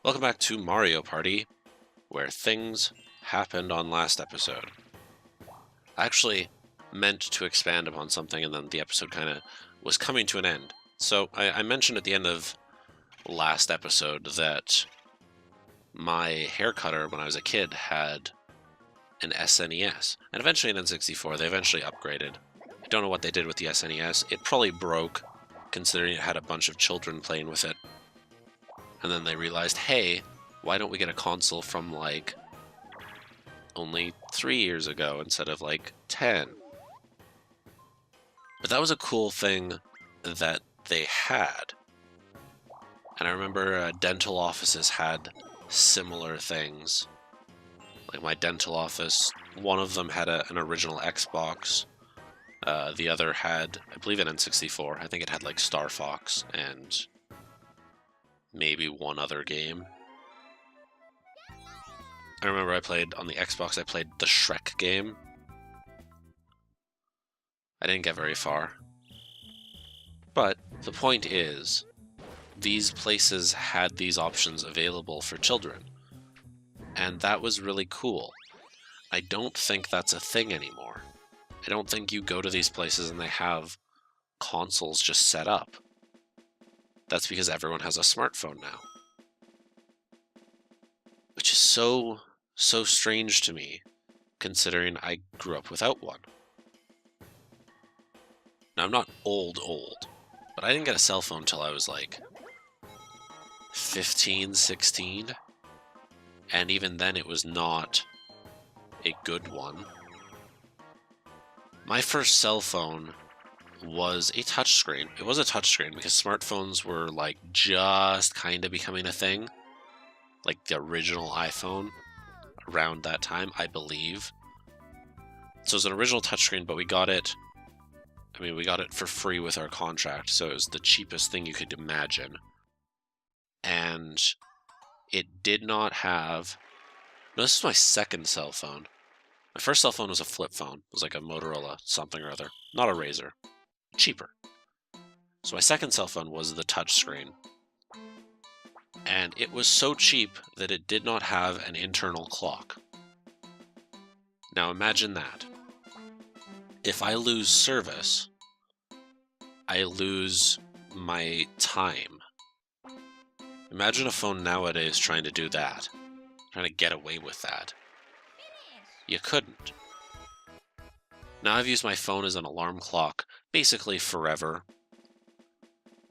Welcome back to Mario Party, where things happened on last episode. I actually meant to expand upon something, and then the episode kind of was coming to an end. So I mentioned at the end of last episode that my hair cutter when I was a kid had an SNES, and eventually an N64. They eventually upgraded. I don't know what they did with the SNES. It probably broke, considering it had a bunch of children playing with it. And then they realized, hey, why don't we get a console from, like, only 3 years ago instead of, like, 10? But that was a cool thing that they had. And I remember dental offices had similar things. Like my dental office, one of them had an original Xbox. The other had, I believe, an N64. I think it had, like, Star Fox and maybe one other game. I remember I played on the Xbox, I played the Shrek game. I didn't get very far. But the point is, these places had these options available for children. And that was really cool. I don't think that's a thing anymore. I don't think you go to these places and they have consoles just set up. That's because everyone has a smartphone now. Which is so strange to me, considering I grew up without one. Now, I'm not old, but I didn't get a cell phone until I was like 15, 16. And even then, it was not a good one. My first cell phone was a touchscreen. It was a touchscreen because smartphones were, like, just kind of becoming a thing. Like the original iPhone around that time, I believe. So it was an original touchscreen, but we got it for free with our contract, so it was the cheapest thing you could imagine. And it did not have... No, this is my second cell phone. My first cell phone was a flip phone. It was like a Motorola something or other. Not a Razr. Cheaper. So my second cell phone was the touchscreen. And it was so cheap that it did not have an internal clock. Now imagine that. If I lose service, I lose my time. Imagine a phone nowadays trying to do that. Trying to get away with that. You couldn't. Now I've used my phone as an alarm clock basically forever.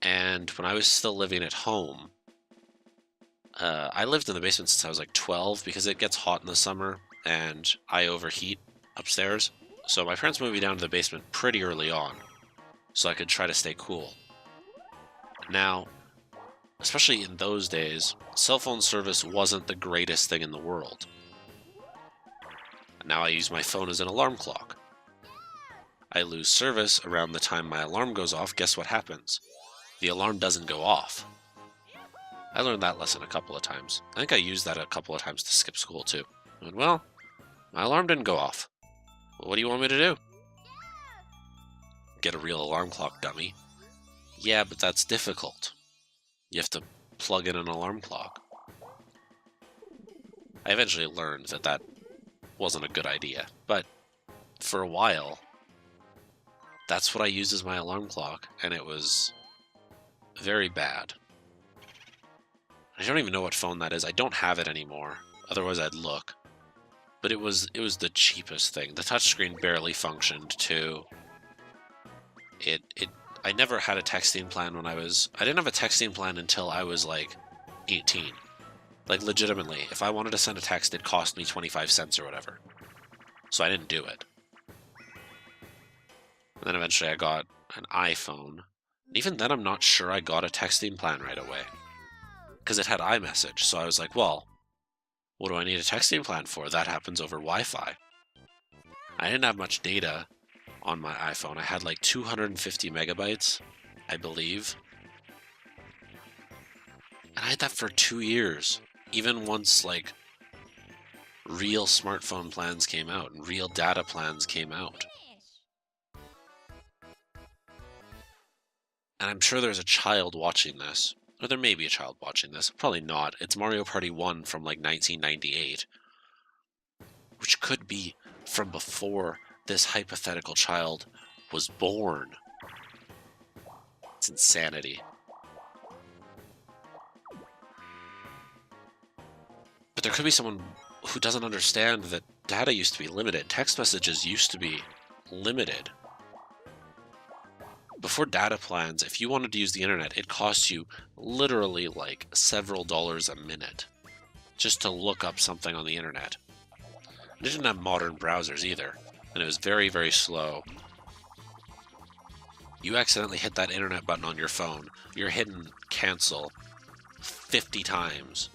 And when I was still living at home, I lived in the basement since I was like 12 because it gets hot in the summer and I overheat upstairs. So my parents moved me down to the basement pretty early on so I could try to stay cool. Now, especially in those days, cell phone service wasn't the greatest thing in the world. Now I use my phone as an alarm clock. I lose service around the time my alarm goes off. Guess what happens? The alarm doesn't go off. I learned that lesson a couple of times. I think I used that a couple of times to skip school too. I went, well, my alarm didn't go off. Well, what do you want me to do? Get a real alarm clock, dummy. Yeah, but that's difficult. You have to plug in an alarm clock. I eventually learned that that wasn't a good idea, but for a while, that's what I used as my alarm clock, and it was very bad. I don't even know what phone that is. I don't have it anymore. Otherwise, I'd look. But it was the cheapest thing. The touchscreen barely functioned too. I never had a texting plan when I didn't have a texting plan until I was like 18. Like, legitimately, if I wanted to send a text, it cost me 25 cents or whatever. So I didn't do it. And then eventually I got an iPhone. And even then, I'm not sure I got a texting plan right away. Because it had iMessage, so I was like, well, what do I need a texting plan for? That happens over Wi-Fi. I didn't have much data on my iPhone. I had like 250 megabytes, I believe. And I had that for 2 years, even once, like, real smartphone plans came out and real data plans came out. And I'm sure there's a child watching this Or there may be a child watching this. Probably not. It's Mario Party 1 from like 1998, which could be from before this hypothetical child was born. It's insanity. But there could be someone who doesn't understand that data used to be limited. Text messages used to be limited. Before data plans, if you wanted to use the internet, it cost you literally like several dollars a minute just to look up something on the internet. It didn't have modern browsers either, and it was very, very slow. You accidentally hit that internet button on your phone, you're hitting cancel 50 times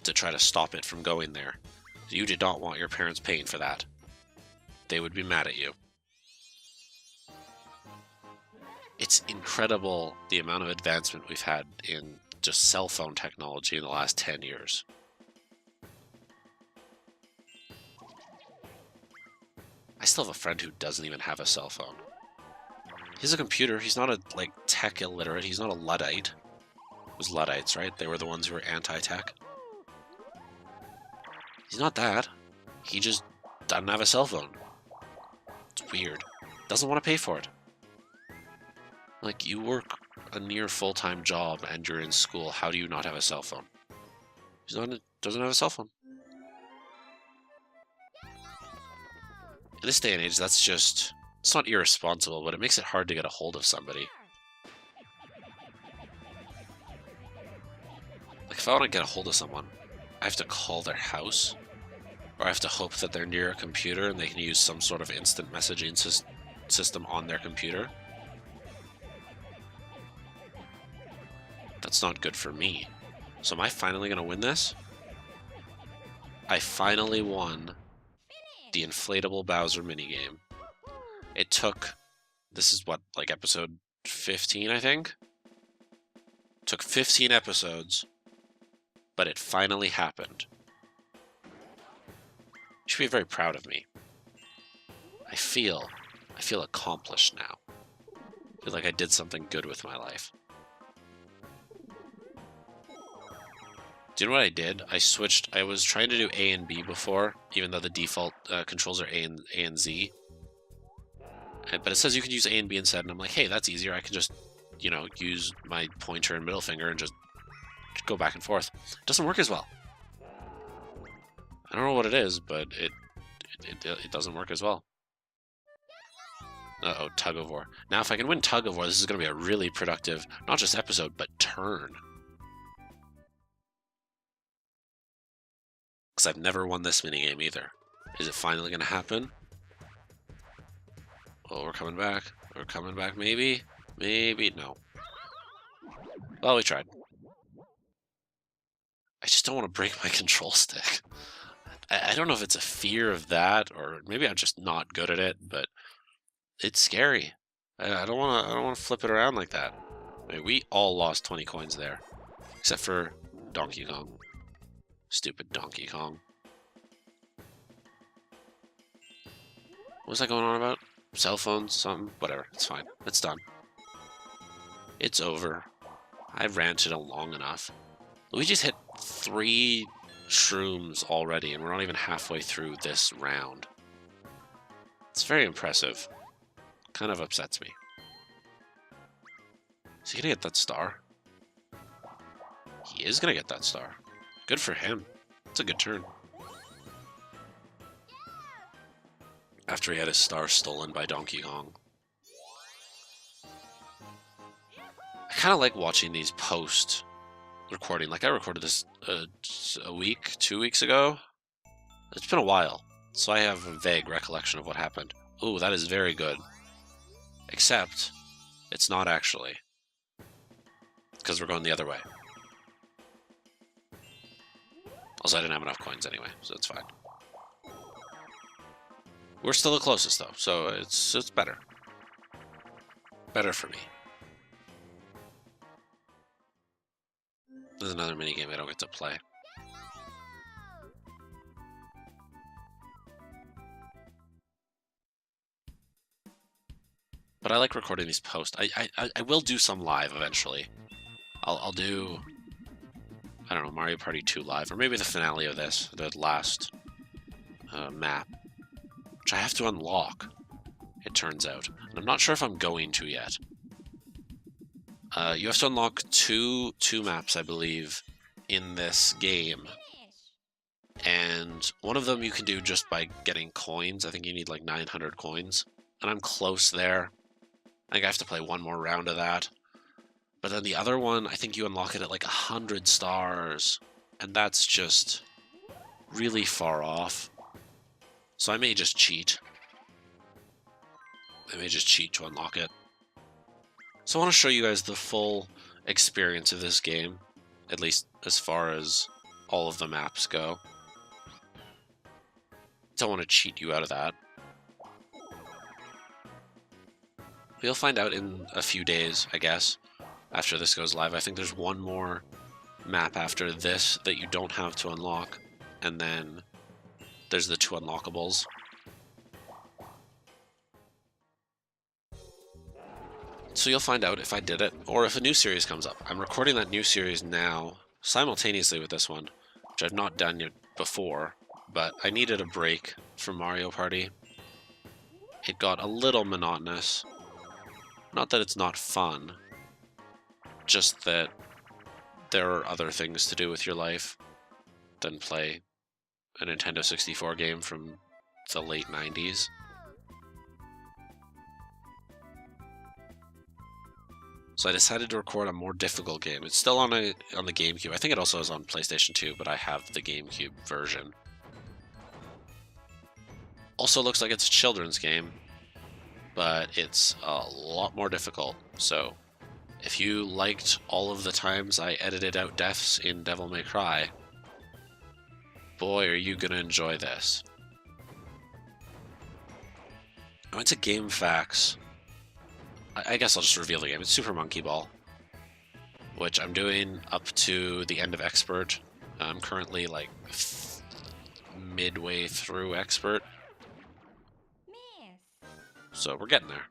to try to stop it from going there. You did not want your parents paying for that. They would be mad at you. It's incredible the amount of advancement we've had in just cell phone technology in the last 10 years. I still have a friend who doesn't even have a cell phone. He has a computer. He's not a tech illiterate. He's not a Luddite. It was Luddites, right? They were the ones who were anti-tech. He's not that. He just doesn't have a cell phone. It's weird. Doesn't want to pay for it. Like, you work a near full-time job and you're in school. How do you not have a cell phone? He doesn't have a cell phone. In this day and age, that's just... It's not irresponsible, but it makes it hard to get a hold of somebody. Like, if I want to get a hold of someone, I have to call their house, or I have to hope that they're near a computer and they can use some sort of instant messaging system on their computer. That's not good for me. So am I finally going to win this? I finally won the Inflatable Bowser minigame. It took, this is what, like episode 15, I think? Took 15 episodes, but it finally happened. You should be very proud of me. I feel accomplished now. I feel like I did something good with my life. Do you know what I did? I was trying to do A and B before, even though the default controls are A and Z. But it says you can use A and B instead, and I'm like, hey, that's easier. I can just, use my pointer and middle finger and just go back and forth. It doesn't work as well. I don't know what it is, but it doesn't work as well. Uh-oh, tug of war. Now, if I can win tug of war, this is going to be a really productive, not just episode, but turn. Because I've never won this minigame either. Is it finally going to happen? Oh, we're coming back. We're coming back, maybe? Maybe. No. Well, we tried. I just don't want to break my control stick. I don't know if it's a fear of that, or maybe I'm just not good at it, but it's scary. I don't want to flip it around like that. I mean, we all lost 20 coins there, except for Donkey Kong. Stupid Donkey Kong. What was I going on about? Cell phones, something, whatever. It's fine. It's done. It's over. I've ranted on long enough. Luigi's hit 3 shrooms already, and we're not even halfway through this round. It's very impressive. Kind of upsets me. Is he gonna get that star? He is gonna get that star. Good for him. It's a good turn. After he had his star stolen by Donkey Kong. I kind of like watching these post-recording. Like, I recorded this a week, 2 weeks ago. It's been a while, so I have a vague recollection of what happened. Ooh, that is very good. Except, it's not actually. Because we're going the other way. Also, I didn't have enough coins anyway, so it's fine. We're still the closest, though, so it's better. Better for me. There's another minigame I don't get to play. But I like recording these posts. I will do some live eventually. I'll do, I don't know, Mario Party 2 Live, or maybe the finale of this, the last map, which I have to unlock, it turns out. And I'm not sure if I'm going to yet. You have to unlock two maps, I believe, in this game. And one of them you can do just by getting coins. I think you need like 900 coins. And I'm close there. I think I have to play one more round of that. But then the other one, I think you unlock it at like 100 stars. And that's just really far off. So I may just cheat. I may just cheat to unlock it. So I want to show you guys the full experience of this game, at least as far as all of the maps go. Don't want to cheat you out of that. You'll find out in a few days, I guess, after this goes live. I think there's one more map after this that you don't have to unlock, and then there's the 2 unlockables. So you'll find out if I did it, or if a new series comes up. I'm recording that new series now, simultaneously with this one, which I've not done yet before, but I needed a break from Mario Party. It got a little monotonous. Not that it's not fun, just that there are other things to do with your life than play a Nintendo 64 game from the late 90s. So I decided to record a more difficult game. It's still on the GameCube. I think it also is on PlayStation 2, but I have the GameCube version. Also looks like it's a children's game, but it's a lot more difficult. So if you liked all of the times I edited out deaths in Devil May Cry, boy, are you gonna enjoy this. I went to GameFAQs. I guess I'll just reveal the game. It's Super Monkey Ball, which I'm doing up to the end of Expert. I'm currently like midway through Expert. So we're getting there.